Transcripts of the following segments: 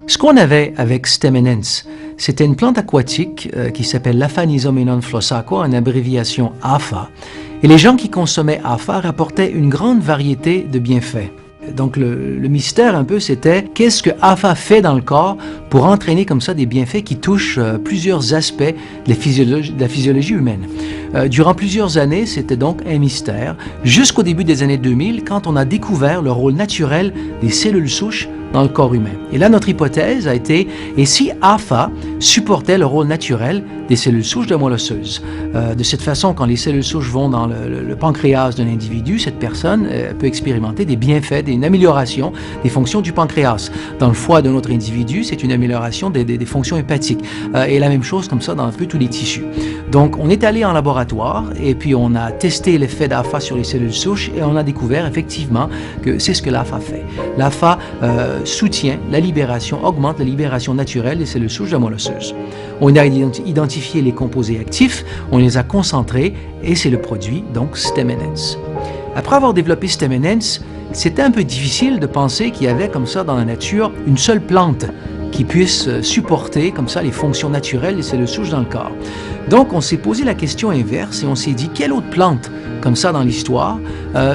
Ce qu'on avait avec Stemenens, c'était une plante aquatique qui s'appelle l'Aphanisomena flossaco, en abréviation APHA. Et les gens qui consommaient APHA rapportaient une grande variété de bienfaits. Donc le mystère un peu, c'était qu'est-ce que APHA fait dans le corps pour entraîner comme ça des bienfaits qui touchent plusieurs aspects de la physiologie humaine. Durant plusieurs années, c'était donc un mystère, jusqu'au début des années 2000, quand on a découvert le rôle naturel des cellules souches dans le corps humain. Et là, notre hypothèse a été, et si APHA supportait le rôle naturel des cellules souches de la moelle osseuse? De cette façon, quand les cellules souches vont dans le pancréas d'un individu, cette personne peut expérimenter des bienfaits, une amélioration des fonctions du pancréas. Dans le foie d'un autre individu, c'est une amélioration des fonctions hépatiques. Et la même chose comme ça dans un peu tous les tissus. Donc, on est allé en laboratoire et puis on a testé l'effet d'APHA sur les cellules souches et on a découvert effectivement que c'est ce que l'APHA fait. L'APHA soutient la libération, augmente la libération naturelle des cellules souches de la moelle osseuse. On a identifié les composés actifs, on les a concentrés et c'est le produit, donc Stemenens. Après avoir développé Stemenens, c'était un peu difficile de penser qu'il y avait comme ça dans la nature une seule plante qui puisse supporter comme ça les fonctions naturelles des cellules souches dans le corps. Donc on s'est posé la question inverse et on s'est dit quelle autre plante comme ça dans l'histoire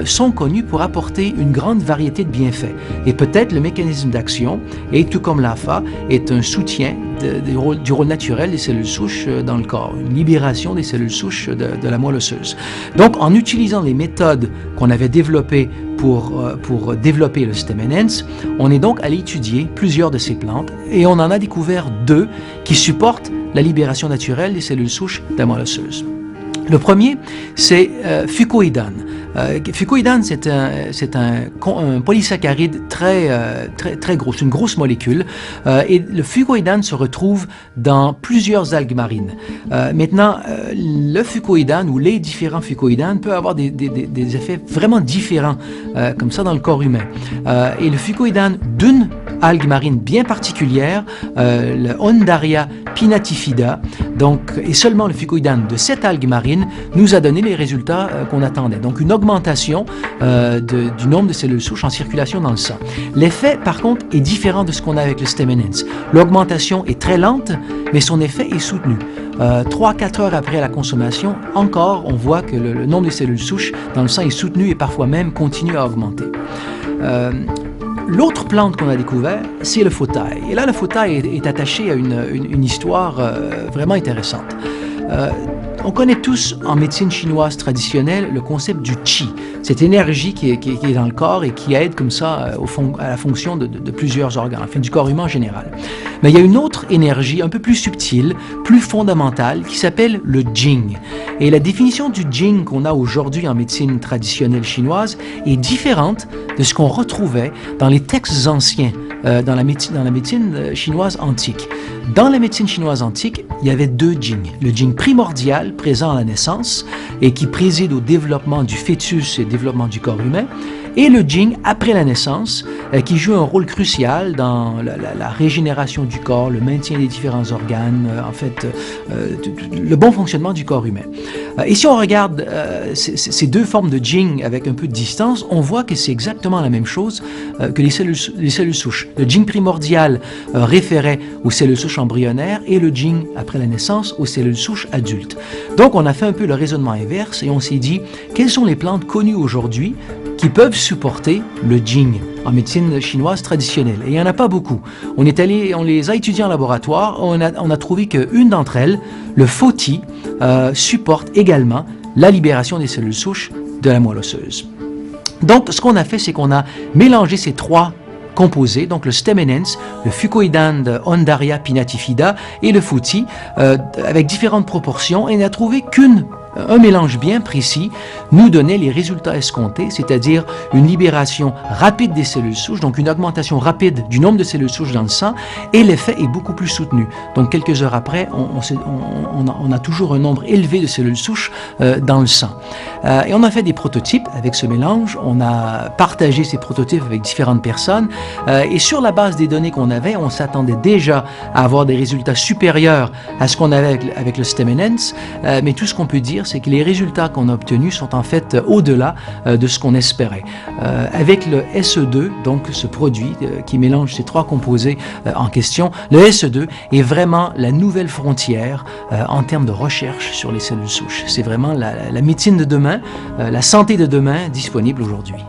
sont connues pour apporter une grande variété de bienfaits. Et peut-être le mécanisme d'action, et tout comme l'APHA, est un soutien du rôle naturel des cellules souches dans le corps, une libération des cellules souches de la moelle osseuse. Donc en utilisant les méthodes qu'on avait développées pour développer le Stemenens, on est donc allé étudier plusieurs de ces plantes et on en a découvert 2 qui supportent la libération naturelle des cellules souches de la moelle osseuse. Le premier, c'est fucoïdane. Fucoïdane, c'est un polysaccharide très gros, c'est une grosse molécule. Et le fucoïdane se retrouve dans plusieurs algues marines. Maintenant, le fucoïdane ou les différents fucoïdanes peuvent avoir des effets vraiment différents, comme ça dans le corps humain. Et le fucoïdane d'une algue marine bien particulière, le Undaria pinnatifida, donc, et seulement le fucoïdane de cette algue marine nous a donné les résultats qu'on attendait. Donc une augmentation du nombre de cellules souches en circulation dans le sang. L'effet, par contre, est différent de ce qu'on a avec le Stemenens. L'augmentation est très lente, mais son effet est soutenu. 3-4 heures après la consommation, encore, on voit que le nombre de cellules souches dans le sang est soutenu et parfois même continue à augmenter. L'autre plante qu'on a découvert, c'est le fauteuil. Et là, le fauteuil est attaché à une histoire vraiment intéressante. On connaît tous en médecine chinoise traditionnelle le concept du qi, cette énergie qui est dans le corps et qui aide comme ça à la fonction de plusieurs organes, enfin du corps humain en général. Mais il y a une autre énergie un peu plus subtile, plus fondamentale, qui s'appelle le Jing. Et la définition du Jing qu'on a aujourd'hui en médecine traditionnelle chinoise est différente de ce qu'on retrouvait dans les textes anciens, dans la médecine chinoise antique. Dans la médecine chinoise antique, il y avait 2 Jing. Le Jing primordial, présent à la naissance, et qui préside au développement du fœtus et au développement du corps humain, et le Jing après la naissance, qui joue un rôle crucial dans la régénération du corps, le maintien des différents organes, le bon fonctionnement du corps humain. Et si on regarde ces 2 formes de Jing avec un peu de distance, on voit que c'est exactement la même chose que les cellules souches. Le Jing primordial référait aux cellules souches embryonnaires et le Jing après la naissance aux cellules souches adultes. Donc on a fait un peu le raisonnement inverse et on s'est dit quelles sont les plantes connues aujourd'hui qui peuvent supporter le Jing en médecine chinoise traditionnelle. Et il n'y en a pas beaucoup. On les a étudiées en laboratoire, on a trouvé qu'une d'entre elles, le Foti, supporte également la libération des cellules souches de la moelle osseuse. Donc, ce qu'on a fait, c'est qu'on a mélangé ces 3 composés, donc le Stemenens, le fucoïdane de Undaria pinnatifida et le Foti, avec différentes proportions, et on a trouvé un mélange bien précis nous donnait les résultats escomptés, c'est-à-dire une libération rapide des cellules souches, donc une augmentation rapide du nombre de cellules souches dans le sang, et l'effet est beaucoup plus soutenu. Donc quelques heures après, on a toujours un nombre élevé de cellules souches dans le sang. Et on a fait des prototypes avec ce mélange, on a partagé ces prototypes avec différentes personnes, et sur la base des données qu'on avait, on s'attendait déjà à avoir des résultats supérieurs à ce qu'on avait avec le Stemenens, mais tout ce qu'on peut dire, dire, c'est que les résultats qu'on a obtenus sont en fait au-delà de ce qu'on espérait. Avec le SE2, donc ce produit qui mélange ces trois composés en question, le SE2 est vraiment la nouvelle frontière en termes de recherche sur les cellules souches. C'est vraiment la médecine de demain, la santé de demain disponible aujourd'hui.